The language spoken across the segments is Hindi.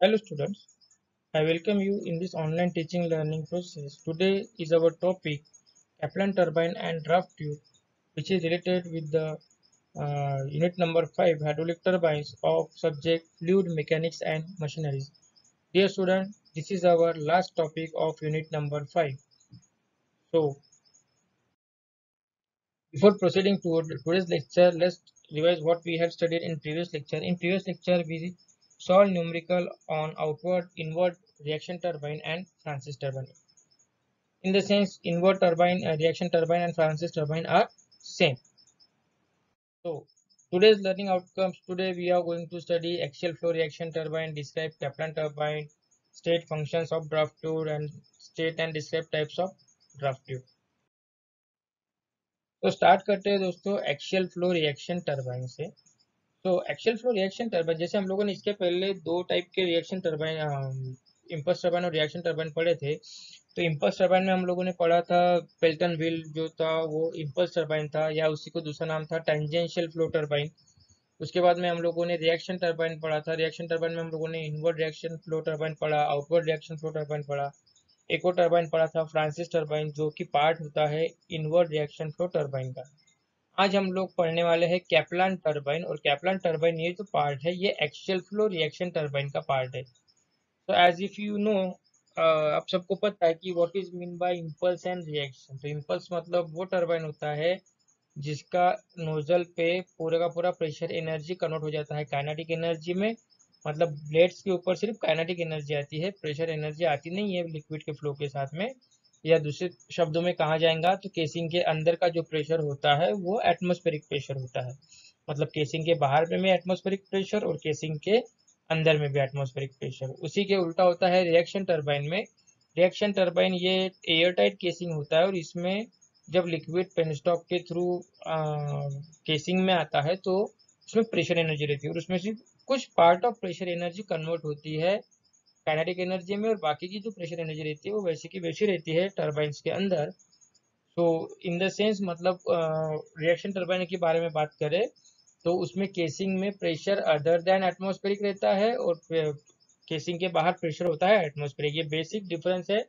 Hello students, I welcome you in this online teaching learning process. Today is our topic Kaplan turbine and draft tube, which is related with the unit number 5 hydraulic turbines of subject fluid mechanics and machineries. Dear student, this is our last topic of unit number 5. So before proceeding to today's lecture, let's revise what we have studied in previous lecture. In previous lecture, we solved numerical on outward inward reaction turbine and Francis turbine. In the sense, inward turbine, reaction turbine and Francis turbine are same. So today's learning outcomes, today we are going to study axial flow reaction turbine, describe Kaplan turbine, state functions of draft tube and state and describe types of draft tube. तो स्टार्ट करते हैं दोस्तों एक्सियल फ्लो रिएक्शन टरबाइन से। तो एक्सियल फ्लो रिएक्शन टरबाइन, जैसे हम लोगों ने इसके पहले दो टाइप के रिएक्शन टरबाइन, इम्पल्स टरबाइन और रिएक्शन टरबाइन पढ़े थे। तो इम्पल्स टरबाइन में हम लोगों ने पढ़ा था पेल्टन व्हील जो था वो इम्पल्स टरबाइन था, या उसी को दूसरा नाम था टेंजेंशियल फ्लो टरबाइन। उसके बाद में हम लोगों ने रिएक्शन टरबाइन पढ़ा था। रिएक्शन टरबाइन में हम लोगों ने इनवर्ड रिएक्शन फ्लो टरबाइन पढ़ा, आउटवर्ड रिएक्शन फ्लो टरबाइन पढ़ा। एक और टरबाइन पढ़ा था फ्रांसिस टरबाइन, जो कि पार्ट होता है इनवर्ड रिएक्शन फ्लो टरबाइन का। आज हम लोग पढ़ने वाले हैं कैप्लान टरबाइन, और कैप्लान टरबाइन ये जो पार्ट है ये एक्सियल फ्लो रिएक्शन टरबाइन का पार्ट है। तो एज इफ यू नो, आप सबको पता है कि what is mean by impulse and reaction. तो इम्पल्स मतलब वो टरबाइन होता है जिसका नोजल पे पूरे का पूरा प्रेशर एनर्जी कन्वर्ट हो जाता है काइनेटिक एनर्जी में। मतलब ब्लेड्स के ऊपर सिर्फ काइनेटिक एनर्जी आती है, प्रेशर एनर्जी आती नहीं है लिक्विड के फ्लो के साथ में। या दूसरे शब्दों में कहा जाएगा तो केसिंग के अंदर का जो प्रेशर होता है वो एटमॉस्फेरिक प्रेशर होता है। मतलब केसिंग के बाहर में भी एटमॉस्फेरिक प्रेशर और केसिंग के अंदर में भी एटमॉस्फेरिक प्रेशर। उसी के उल्टा होता है रिएक्शन टरबाइन में। रिएक्शन टरबाइन ये एयर टाइट केसिंग होता है, और इसमें जब लिक्विड पेनस्टॉक के थ्रू केसिंग में आता है तो उसमें प्रेशर एनर्जी रहती है, और उसमें से कुछ part of pressure energy convert होती है काइनेटिक एनर्जी में, और बाकी की जो प्रेशर एनर्जी रहती है वो वैसी की वैसी रहती है टरबाइंस के अंदर। तो इन द सेंस मतलब रिएक्शन टरबाइन के बारे में बात करें तो उसमें केसिंग में प्रेशर अदर देन एटमॉस्फेरिक रहता है, और केसिंग के बाहर प्रेशर होता है एटमॉस्फेरिक। ये बेसिक डिफरेंस है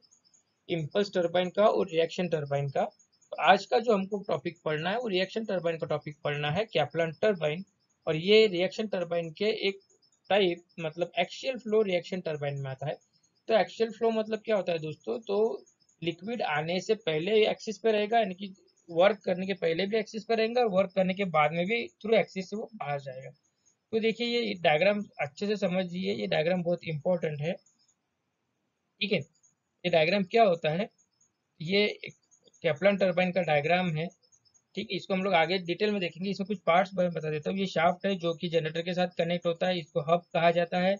इम्पल्स टरबाइन का और रिएक्शन टरबाइन का। तो आज का जो हमको टॉपिक पढ़ना है वो रिएक्शन टरबाइन का टॉपिक पढ़ना है, कैप्लान टरबाइन। और ये रिएक्शन टरबाइन के एक टाइप मतलब एक्सियल फ्लो रिएक्शन टरबाइन में आता है। तो एक्सियल फ्लो मतलब क्या होता है दोस्तों, तो लिक्विड आने से पहले एक्सिस पे रहेगा, यानी कि वर्क करने के पहले भी एक्सिस पे रहेगा और वर्क करने के बाद में भी थ्रू एक्सिस से वो बाहर जाएगा। तो देखिए ये डायग्राम अच्छे से समझिए, ये डायग्राम बहुत इंपॉर्टेंट है। ठीक है, ये डायग्राम क्या होता है, ये कैप्लान टरबाइन का डायग्राम है। ठीक है, इसको हम लोग आगे डिटेल में देखेंगे। इसमें कुछ पार्ट्स मैं बता देता हूँ। ये शाफ्ट है जो कि जनरेटर के साथ कनेक्ट होता है, इसको हब कहा जाता है।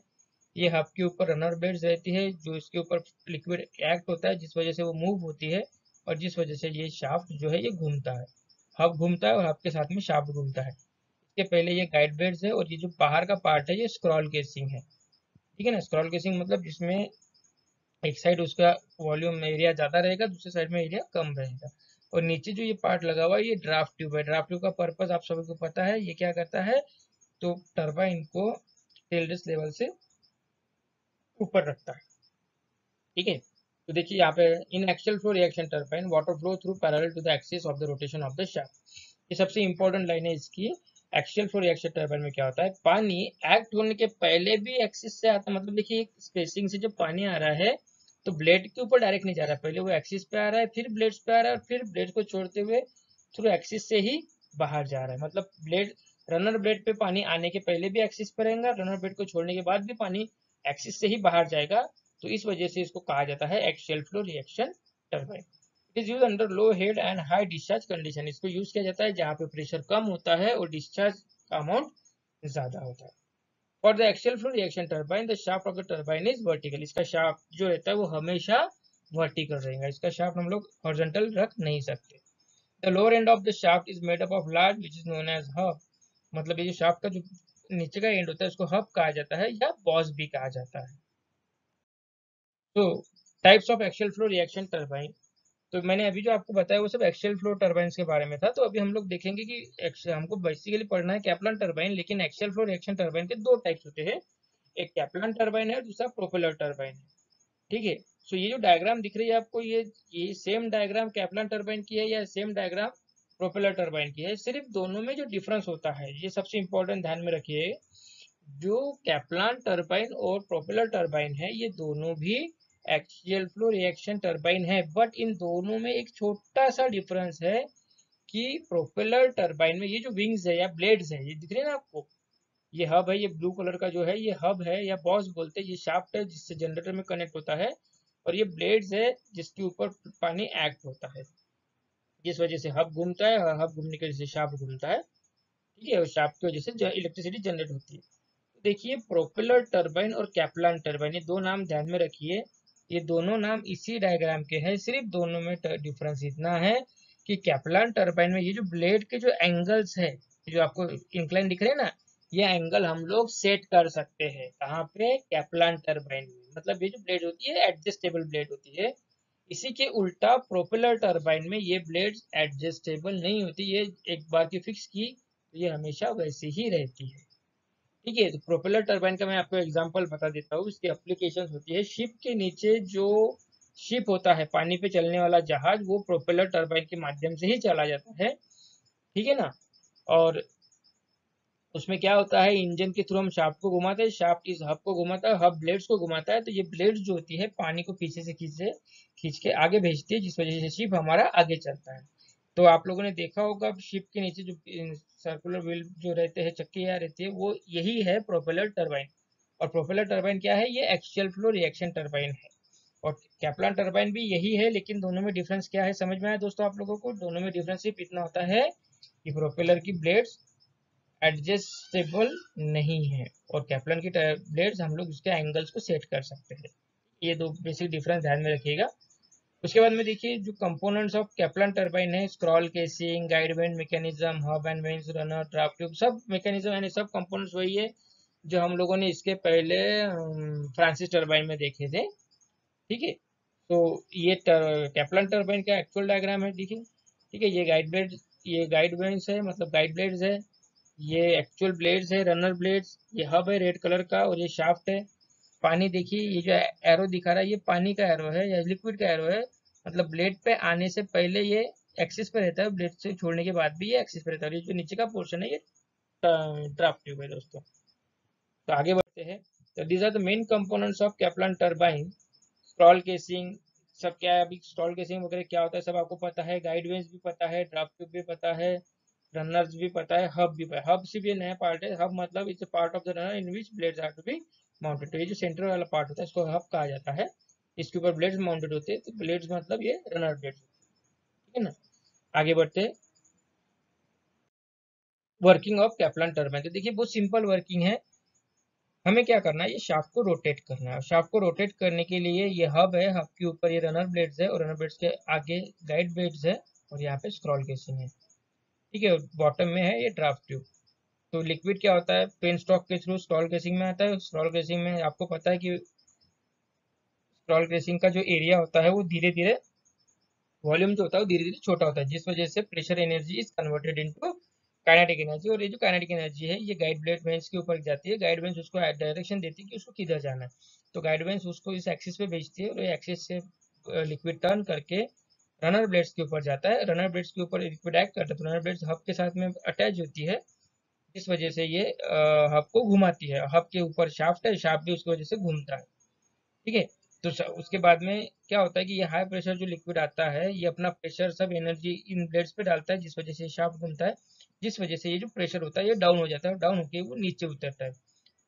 ये हब के ऊपर रनर बेड्स रहती है जो इसके ऊपर लिक्विड एक्ट होता है, जिस वजह से वो मूव होती है, और जिस वजह से ये शाफ्ट जो है ये घूमता है। हब घूमता है और हब के साथ में शाफ्ट घूमता है। इसके पहले ये गाइड बेड्स है, और ये जो बाहर का पार्ट है ये स्क्रॉल केसिंग है। ठीक है ना, स्क्रॉल केसिंग मतलब जिसमें एक साइड उसका वॉल्यूम एरिया ज़्यादा रहेगा, दूसरे साइड में एरिया कम रहेगा। और नीचे जो ये पार्ट लगा हुआ है ये ड्राफ्ट ट्यूब है। ड्राफ्ट ट्यूब का पर्पस आप सभी को पता है, ये क्या करता है, तो टरबाइन को टेल लेवल से ऊपर रखता है। ठीक है, तो देखिए यहाँ पे in axial flow reaction turbine water flow through parallel to the axis of the rotation of the shaft. ये सबसे इंपॉर्टेंट लाइन है इसकी। एक्सियल फ्लो रिएक्शन टरबाइन में क्या होता है, पानी एक्ट होने के पहले भी एक्सिस से आता है। मतलब देखिए स्पेसिंग से जो पानी आ रहा है तो ब्लेड के ऊपर डायरेक्ट नहीं जा रहा है, पहले वो एक्सिस पे आ रहा है, फिर ब्लेड्स पे आ रहा है, और फिर ब्लेड को छोड़ते हुए थ्रू एक्सिस से ही बाहर जा रहा है। मतलब ब्लेड रनर ब्लेड पे पानी आने के पहले भी एक्सिस पे रहेगा, रनर ब्लेड को छोड़ने के बाद भी पानी एक्सिस से ही बाहर जाएगा। तो इस वजह से इसको कहा जाता है axial flow reaction turbine. It is use under low head and high discharge condition. इसको यूज किया जाता है जहाँ पे प्रेशर कम होता है और डिस्चार्ज का अमाउंट ज्यादा होता है। For the axial flow reaction turbine the shaft of the turbine is vertical. इसका शाफ्ट जो रहता है वो हमेशा वर्टिकल रहेगा, इसका शाफ्ट हम लोग हॉरिजॉन्टल रख नहीं सकते। The lower end of the shaft is made up of large which is known as hub. मतलब ये जो शाफ्ट का जो नीचे का एंड होता है उसको हब कहा जाता है या बॉस भी कहा जाता है। तो types of axial flow reaction turbine, तो मैंने अभी जो आपको बताया वो सब एक्सियल फ्लो टरबाइन के बारे में था। तो अभी हम लोग देखेंगे कि हमको बेसिकली पढ़ना है कैप्लान टरबाइन, लेकिन एक्सियल फ्लो रिएक्शन टरबाइन के दो टाइप्स होते हैं। एक कैप्लान टरबाइन है और दूसरा प्रोपेलर टरबाइन है। ठीक है। सो ये जो डायग्राम दिख रही है आपको, ये सेम डायग्राम कैप्लान टरबाइन की है या सेम डायग्राम प्रोपेलर टरबाइन की है, सिर्फ दोनों में जो डिफरेंस होता है, ये सबसे इंपॉर्टेंट ध्यान में रखिए। जो कैप्लान टरबाइन और प्रोपेलर टरबाइन है, ये दोनों भी एक्सियल फ्लो रिएक्शन टरबाइन है, बट इन दोनों में एक छोटा सा डिफरेंस है कि प्रोपेलर टरबाइन में ये जो विंग्स है या ब्लेड्स है, ये दिख रहे हैं ना आपको, ये हब है, ये ब्लू कलर का जो है ये हब है या बॉस बोलते हैं, ये शाफ्ट है जिससे जनरेटर में कनेक्ट होता है, और ये ब्लेड्स है जिसके ऊपर पानी एक्ट होता है, जिस वजह से हब घूमता है, और हब घूमने की वजह से शाफ्ट घूमता है। ठीक है, और शाफ्ट की वजह से इलेक्ट्रिसिटी जनरेट होती है। देखिए, प्रोपेलर टरबाइन और कैप्लान टरबाइन, ये दो नाम ध्यान में रखिए, ये दोनों नाम इसी डायग्राम के हैं, सिर्फ दोनों में डिफरेंस इतना है कि कैप्लान टरबाइन में ये जो ब्लेड के जो एंगल्स है, जो आपको इंक्लाइन दिख रहे हैं ना, ये एंगल हम लोग सेट कर सकते हैं। कहाँ पे? कैप्लान टरबाइन में। मतलब ये जो ब्लेड होती है एडजस्टेबल ब्लेड होती है। इसी के उल्टा प्रोपेलर टरबाइन में ये ब्लेड्स एडजस्टेबल नहीं होती, ये एक बार की फिक्स की तो ये हमेशा वैसी ही रहती है। ठीक है, तो प्रोपेलर टरबाइन का मैं आपको एग्जांपल बता देता हूँ। इसकी एप्लीकेशन होती है शिप के नीचे, जो शिप होता है पानी पे चलने वाला जहाज, वो प्रोपेलर टरबाइन के माध्यम से ही चला जाता है। ठीक है ना। और उसमें क्या होता है, इंजन के थ्रू हम शाफ्ट को घुमाते हैं, शाफ्ट इस हब को घुमाता है, हब ब्लेड्स को घुमाता है, तो ये ब्लेड्स जो होती है पानी को पीछे से खींच के आगे भेजती है, जिस वजह से शिप हमारा आगे चलता है। तो आप लोगों ने देखा होगा शिप के नीचे जो सर्कुलर व्हील जो रहते हैं, चक्कियाँ रहती है, वो यही है प्रोपेलर टरबाइन। और प्रोपेलर टरबाइन क्या है? ये एक्सियल फ्लो रिएक्शन टरबाइन है। और कैप्लान टरबाइन भी यही है, लेकिन दोनों में डिफरेंस क्या है समझ में आया दोस्तों आप लोगों को? दोनों में डिफरेंस सिर्फ इतना होता है कि प्रोपेलर की ब्लेड्स एडजस्टेबल नहीं है, और कैप्लान की ब्लेड्स हम लोग उसके एंगल्स को सेट कर सकते हैं। ये दो बेसिक डिफरेंस ध्यान में रखिएगा। उसके बाद में देखिए, जो कंपोनेंट्स ऑफ कैप्लान टरबाइन है, scroll casing, guide went mechanism, hub and vents, runner, draft tube, सब मैकेनिज्म यानी सब कंपोनेंट्स वही है जो हम लोगों ने इसके पहले फ्रांसिस टरबाइन में देखे थे। ठीक है। तो ये कैप्लान टरबाइन का एक्चुअल डायग्राम है, देखिए। ठीक है, ये गाइड वेंट्स है, मतलब गाइड ब्लेड्स है, ये एक्चुअल ब्लेड्स है, रनर ब्लेड्स, ये हब है रेड कलर का, और ये शाफ्ट है। पानी देखिए, ये जो एरो दिखा रहा है, ये पानी का एरो है या लिक्विड का एरो है, मतलब ब्लेड पे आने से पहले ये एक्सिस पे रहता है, ब्लेड से छोड़ने के बाद भी ये एक्सिस पे रहता है। और ये जो नीचे का पोर्शन है, ये ड्राफ्ट ट्यूब है दोस्तों। तो आगे बढ़ते हैं। तो these are the main components of Kaplan turbine. Scroll casing, सब क्या है, अभी स्क्रॉल केसिंग वगैरह क्या होता है सब आपको पता है, गाइड वेंस भी पता है, ड्राफ्ट ट्यूब भी पता है, रनर्स भी पता है, हब भी पता है। हब सिर्फ ये नया पार्ट है, हब मतलब it's a part of the runner in which blades are to be mounted. तो ये जो सेंटर वाला पार्ट होता है इसको हब कहा जाता है, इसके ऊपर ब्लेड्स माउंटेड होते हैं, तो ब्लेड्स मतलब ये रनर ब्लेड्स। ठीक है ना। आगे बढ़ते हैं। वर्किंग ऑफ कैप्लान टरबाइन, तो देखिए बहुत सिंपल वर्किंग है। हमें क्या करना है, ये शाफ्ट को रोटेट करना है। शाफ्ट को रोटेट करने के लिए ये हब है, हब के ऊपर ये रनर ब्लेड्स है, और रनर ब्लेड्स के आगे गाइड ब्लेड्स है, और यहाँ पे स्क्रॉल केसिंग है। ठीक है, बॉटम में है ये ड्राफ्ट ट्यूब। तो लिक्विड क्या होता है, पेन स्टॉक के थ्रू स्क्रॉल केसिंग में आता है। स्क्रॉल केसिंग में आपको पता है कि स्क्रॉल केसिंग का जो एरिया होता है वो धीरे धीरे, वॉल्यूम जो होता है वो धीरे धीरे छोटा होता है, जिस वजह से pressure energy is converted into kinetic energy. और ये जो काइनेटिक एनर्जी है ये गाइड ब्लेड वेंस के ऊपर जाती है। गाइड वेंस उसको डायरेक्शन देती है कि उसको किधर जाना है, तो गाइड वेंस उसको इस एक्सिस पे भेजती है, और ये एक्सिस से लिक्विड टर्न करके रनर ब्लेड्स के ऊपर जाता है। रनर ब्लेड्स के ऊपर लिक्विड एक्ट करता है, तो रनर ब्लेड्स हब के साथ में अटैच होती है, जिस वजह से ये हब को घुमाती है। हब के ऊपर शाफ्ट है, शाफ्ट भी उसकी वजह से घूमता है। ठीक है। तो उसके बाद में क्या होता है कि ये हाई प्रेशर जो लिक्विड आता है, ये अपना प्रेशर सब एनर्जी इन ब्लेड्स पे डालता है, जिस वजह से शाफ्ट घूमता है, जिस वजह से ये जो प्रेशर होता है ये डाउन हो जाता है, डाउन होकर वो नीचे उतरता है।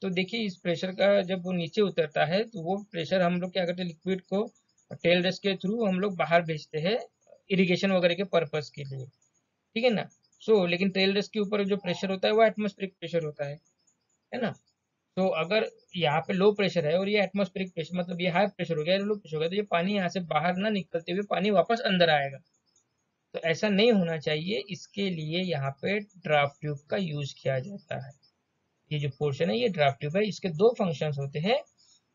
तो देखिए, इस प्रेशर का जब वो नीचे उतरता है, तो वो प्रेशर हम लोग क्या करते हैं, लिक्विड को टेल रेस के थ्रू हम लोग बाहर भेजते हैं इरिगेशन वगैरह के पर्पज के लिए। ठीक है ना। लेकिन टेल रेस के ऊपर जो प्रेशर होता है वो एटमॉस्फेरिक प्रेशर होता है ना। तो अगर यहाँ पे लो प्रेशर है और ये एटमॉस्फेरिक प्रेशर, मतलब ये हाई प्रेशर हो गया, लो प्रेशर हो गया, तो ये पानी यहाँ से बाहर ना निकलते हुए पानी वापस अंदर आएगा। तो ऐसा नहीं होना चाहिए, इसके लिए यहाँ पे ड्राफ्ट ट्यूब का यूज किया जाता है। ये जो पोर्शन है ये ड्राफ्ट ट्यूब है। इसके दो फंक्शंस होते हैं।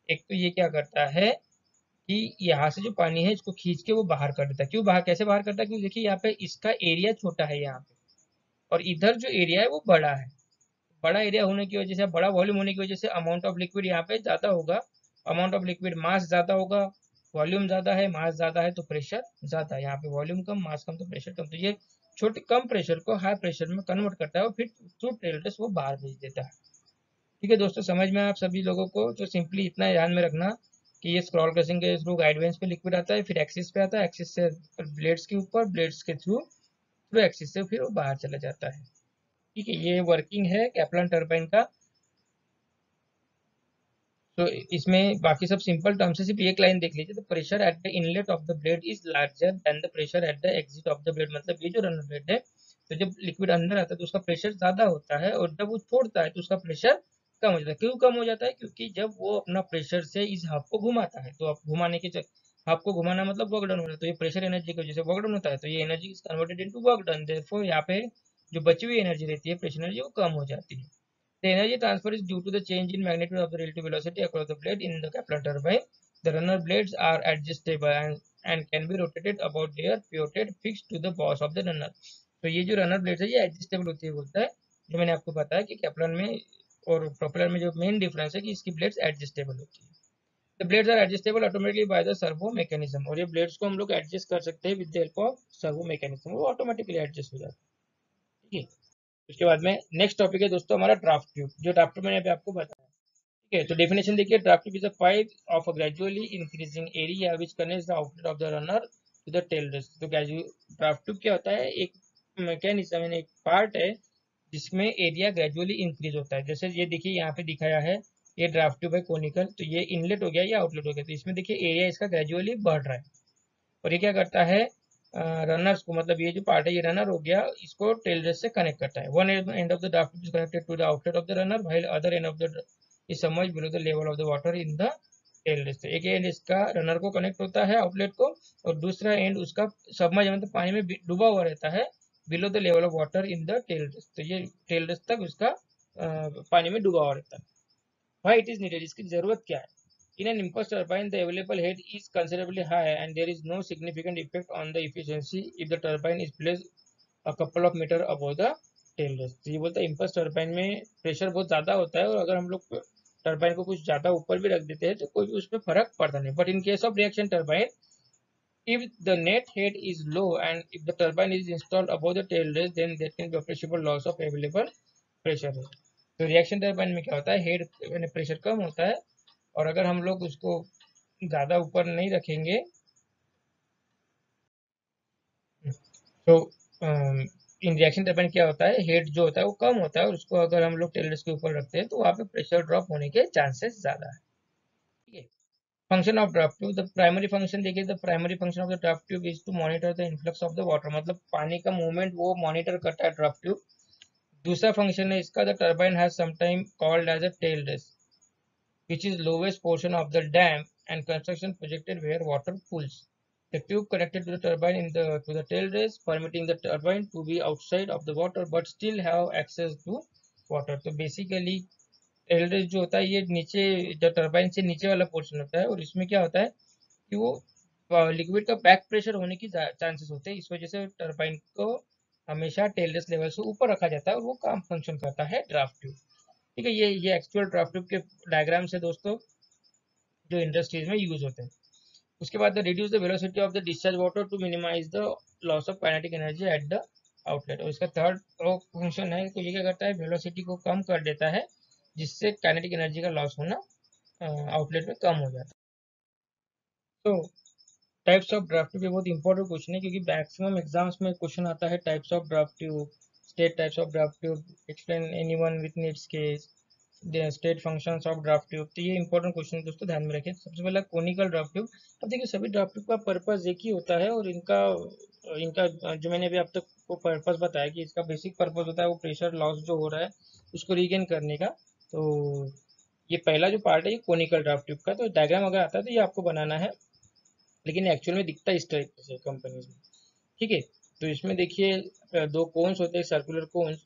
एक तो ये क्या करता है कि यहाँ से जो पानी है इसको खींच के वो बाहर कर देता है। क्यों बाहर, कैसे बाहर करता है? क्योंकि देखिए यहाँ पे इसका एरिया छोटा है यहाँ पे, और इधर जो एरिया है वो बड़ा है। बड़ा एरिया होने की वजह से, बड़ा वॉल्यूम होने की वजह से अमाउंट ऑफ लिक्विड यहाँ पे ज़्यादा होगा, अमाउंट ऑफ लिक्विड मास ज़्यादा होगा, वॉल्यूम ज़्यादा है, मास ज़्यादा है तो प्रेशर ज़्यादा है। यहाँ पे वॉल्यूम कम, मास कम तो प्रेशर कम। तो ये छोटे कम प्रेशर को हाई प्रेशर में कन्वर्ट करता है और फिर थ्रू टेल रेस वो बाहर भेज देता है। ठीक है दोस्तों, समझ में आप सभी लोगों को? तो सिंपली इतना ध्यान में रखना कि ये स्क्रॉल क्रशिंग के थ्रू गाइड वेंस पे लिक्विड आता है, फिर एक्सिस पे आता है, एक्सिस से ब्लेड्स के ऊपर, ब्लेड्स के थ्रू थ्रू एक्सिस से फिर वो बाहर चला जाता है। ठीक है, ये वर्किंग है कैप्लन टर्बाइन का। तो इसमें बाकी सब सिंपल टर्म से सिर्फ एक लाइन देख लीजिए। तो pressure at the inlet of the blade is larger than the pressure at the exit of the blade. मतलब ये जो रनर ब्लेड है, तो जब लिक्विड अंदर आता है तो उसका प्रेशर ज्यादा होता है, और जब वो छोड़ता है तो उसका प्रेशर कम हो जाता है। क्यों कम हो जाता है? क्योंकि जब वो अपना प्रेशर से इस हब को घुमाता है, तो आप घुमाने के हब को घुमाना मतलब वर्क डन होना, तो ये प्रेशर एनर्जी की वजह से वर्क डन होता है, तो ये energy is converted into work done. Therefore यहाँ पे जो बची हुई एनर्जी रहती है, प्रेशर एनर्जी, वो कम हो जाती है। The energy transfer is due to the change in magnitude of the relative velocity across the blade in the Kepler turbine. The runner blades are adjustable and can be rotated about their pivoted fixed to the boss of the runner. तो ये जो रनर ब्लेड है ये एडजस्टेबल होती है बोलता है, जो मैंने आपको बताया कि कैप्लन में और प्रोपेलर में जो मेन डिफरेंस है कि इसकी ब्लेड्स एडजस्टेबल होती है। The blades are adjustable automatically by the servo mechanism, और ये ब्लेड्स को हम लोग एडजस्ट कर सकते हैं with the help of servo mechanism, वो ऑटोमेटिकली एडजस्ट हो जाता है। ठीक है, उसके बाद में नेक्स्ट टॉपिक है दोस्तों हमारा ड्राफ्ट ट्यूब। जो ड्राफ्ट ट्यूब मैंने अभी आपको बताया, ठीक है। तो डेफिनेशन देखिए, draft tube is a pipe of a gradually increasing area which connects the outlet of the runner to the tail rest. तो ड्राफ्ट ट्यूब क्या होता है? एक मैकेनिज्म यानी एक पार्ट है जिसमें एरिया ग्रेजुअली इंक्रीज होता है। जैसे ये देखिए यहाँ पे दिखाया है, ये ड्राफ्ट ट्यूब है कोनिकल, तो ये इनलेट हो गया, ये आउटलेट हो गया, तो इसमें देखिए एरिया इसका ग्रेजुअली बढ़ रहा है। और ये क्या करता है? रनर्स को, मतलब ये जो पार्ट है ये रनर हो गया, इसको टेल रेस से कनेक्ट करता है। One end of the draft is connected to the outlet of the runner while other end of the is submerged below the level of the water in the tail race. तो एक एंड इसका रनर को कनेक्ट होता है आउटलेट को, और दूसरा एंड उसका सबमर्ज मतलब पानी में डूबा हुआ रहता है below the level of water in the tail race. तो ये टेल रेस तक उसका पानी में डूबा हुआ रहता है। Why it is needed? इसकी जरूरत क्या है? In an impulse turbine, the available head is considerably high and there is no significant effect on the efficiency if the turbine is placed a couple of meter above the tail rest. तो ये बोलता है impulse turbine में प्रेशर बहुत ज़्यादा होता है, और अगर हम लोग टर्बाइन को कुछ ज़्यादा ऊपर भी रख देते हैं तो कोई भी उस पर फर्क पड़ता नहीं। But in case of reaction turbine, if the net head is low and if the turbine is installed above the tail rest, then there can be appreciable loss of available pressure है। तो रिएक्शन टर्बाइन में क्या होता है? हेड यानी प्रेशर कम होता है, और अगर हम लोग उसको ज़्यादा ऊपर नहीं रखेंगे तो इन रिएक्शन टर्बाइन क्या होता है? हेड जो होता है वो कम होता है, और उसको अगर हम लोग टेल रेस्ट के ऊपर रखते हैं तो वहाँ पे प्रेशर ड्रॉप होने के चांसेस ज़्यादा है। ठीक है। Function of draft tube, the primary function देखिए, the primary function of the draft tube is to monitor the influx of the water. मतलब पानी का मूवमेंट वो मॉनिटर करता है ड्राफ्ट ट्यूब। दूसरा फंक्शन है इसका, the turbine has sometime called as a tail rest which is lowest portion of the dam and construction projected where water pools. The tube connected to the turbine to the tail race, permitting the turbine to be outside of the water but still have access to water. तो basically tail race जो होता है ये नीचे, जो टर्बाइन से नीचे वाला पोर्शन होता है, और इसमें क्या होता है कि वो लिक्विड का बैक प्रेशर होने की चांसेस होते हैं। इस वजह से टर्बाइन को हमेशा टेल रेस लेवल से ऊपर रखा जाता है, और वो काम फंक्शन करता है ड्राफ्ट ट्यूब। ठीक है, ये एक्चुअल ड्राफ्ट ट्यूब के डायग्राम से दोस्तों जो इंडस्ट्रीज में यूज होते हैं। उसके बाद reduce the velocity of the discharge water to minimise the loss of kinetic energy at the outlet. और इसका थर्ड फंक्शन है, तो ये क्या करता है? वेलोसिटी को कम कर देता है, जिससे काइनेटिक एनर्जी का लॉस होना आउटलेट में कम हो जाता है। तो टाइप्स ऑफ ड्राफ्ट ट्यूब बहुत इंपॉर्टेंट क्वेश्चन है, क्योंकि मैक्सिमम एग्जाम्स में क्वेश्चन आता है types of draft tube, state types of draft tube, explain anyone with needs case, state functions of draft tube. तो ये इंपॉर्टेंट क्वेश्चन दोस्तों ध्यान में रखें। सबसे पहला कोनिकल ड्राफ्ट ट्यूब। अब देखिए सभी ड्राफ्ट ट्यूब का पर्पस एक ही होता है, और इनका इनका जो मैंने अभी अब तक को पर्पस बताया कि इसका बेसिक पर्पस होता है वो प्रेशर लॉस जो हो रहा है उसको रीगेन करने का। तो ये पहला जो पार्ट है ये कोनिकल ड्राफ्ट ट्यूब का। तो डायग्राम अगर आता है तो ये आपको बनाना है, लेकिन एक्चुअल में दिखता इस टाइप से कंपनीज में। ठीक है, तो इसमें देखिए दो कोन्स होते हैं, सर्कुलर कोन्स।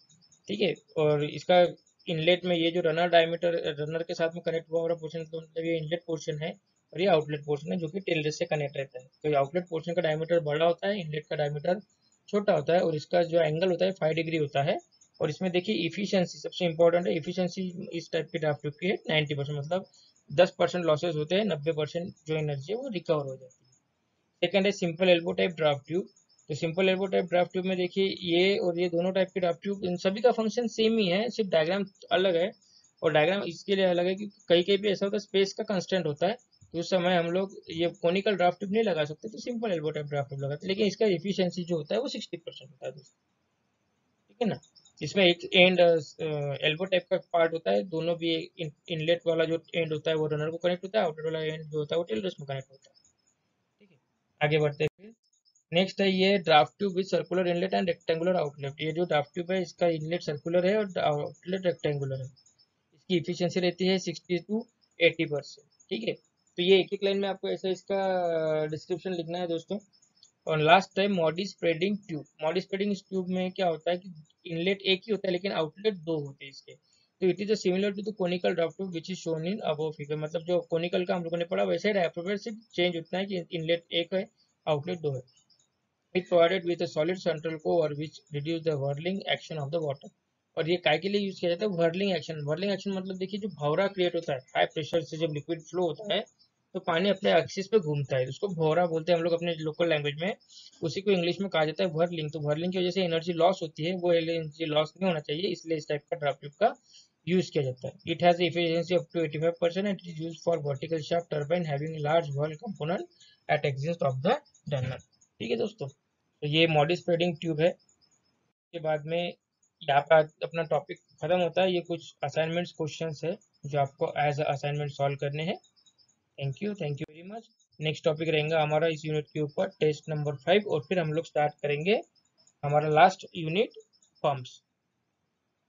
ठीक है, और इसका इनलेट में ये जो रनर डायमीटर रनर के साथ में कनेक्ट हुआ वाला पोर्शन, तो मतलब ये इनलेट पोर्शन है, और ये आउटलेट पोर्शन है जो कि टेल रेस से कनेक्ट रहता है। तो ये आउटलेट पोर्शन का डायमीटर बड़ा होता है, इनलेट का डायमीटर छोटा होता है, और इसका जो एंगल होता है 5 डिग्री होता है। और इसमें देखिए इफिशियंसी सबसे इंपॉर्टेंट है। इफिशियंसी इस टाइप के ड्राफ्ट ट्यूब की है 90%, मतलब 10% लॉसेस होते हैं, 90% जो एनर्जी है वो रिकवर हो जाती है। सेकंड है simple elbow type draft tube. तो simple elbow type draft tube में देखिए ये और ये दोनों टाइप के ड्राफ्ट ट्यूब, इन सभी का फंक्शन सेम ही है, सिर्फ डायग्राम अलग है। और डायग्राम इसके लिए अलग है क्योंकि कहीं कहीं पे ऐसा होता है स्पेस का कंस्टेंट होता है, तो उस समय हम लोग ये कोनिकल ड्राफ्ट ट्यूब नहीं लगा सकते, तो simple elbow type draft tube लगाते हैं। लेकिन इसका एफिशिएंसी जो होता है वो 60% होता है दोस्तों, ठीक है ना। इसमें एक एंड एल्बो टाइप का पार्ट होता है, दोनों भी इनलेट वाला जो एंड होता है वो रनर को कनेक्ट होता है, आउटलेट वाला एंड जो होता है वो टेल रेस में कनेक्ट होता है, ठीक है। आगे बढ़ते हैं। नेक्स्ट है ये draft tube with circular inlet and rectangular outlet. ये जो ड्राफ्ट ट्यूब है इसका इनलेट सर्कुलर है और आउटलेट रेक्टेंगुलर है। इसकी इफिशियंसी रहती है 60 to 80%, ठीक है। तो ये एक एक लाइन में आपको ऐसा इसका डिस्क्रिप्शन लिखना है दोस्तों। और लास्ट है मॉडी स्प्रेडिंग ट्यूब। मॉडी स्प्रेडिंग ट्यूब में क्या होता है कि इनलेट एक ही होता है लेकिन आउटलेट दो होते हैं इसके। तो it is similar to the conical draft tube which is shown in above figure. मतलब जो कोनिकल का हम लोगों ने पढ़ा वैसे ही है, सिर्फ चेंज उतना है कि इनलेट एक है, आउटलेट दो है। It provided with a solid central core which reduce the whirling action of the water। और ये काय के लिए यूज किया जाता है? Whirling action. व्हर्लिंग एक्शन मतलब देखिए जो भंवरा क्रिएट होता है हाई प्रेशर से, जब लिक्विड फ्लो होता है तो पानी अपने एक्सिस पे घूमता है, उसको भंवरा बोलते हैं हम लोग अपने लोकल लैंग्वेज में। उसी को इंग्लिश में कहा जाता है व्हर्लिंग। तो व्हर्लिंग की वजह से एनर्जी लॉस होती है, वो एनर्जी लॉस नहीं होना चाहिए, इसलिए इस टाइप का ड्राफ्ट ट्यूब का यूज किया जाता है। It has efficiency up to 85% and it is used for vertical shaft turbine having large whirl component at axis of the runner, ठीक है दोस्तों। तो ये मॉडी स्प्रेडिंग ट्यूब है। के बाद में यहाँ पे अपना टॉपिक खत्म होता है। ये कुछ असाइनमेंट्स क्वेश्चंस है जो आपको एज असाइनमेंट सॉल्व करने हैं। Thank you very much. Next topic रहेगा हमारा इस यूनिट के ऊपर टेस्ट नंबर 5, और फिर हम लोग स्टार्ट करेंगे हमारा लास्ट यूनिट पंप्स।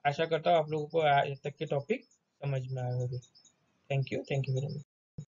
आशा करता हूँ आप लोगों को आज तक के टॉपिक समझ में आए होंगे। Thank you very much.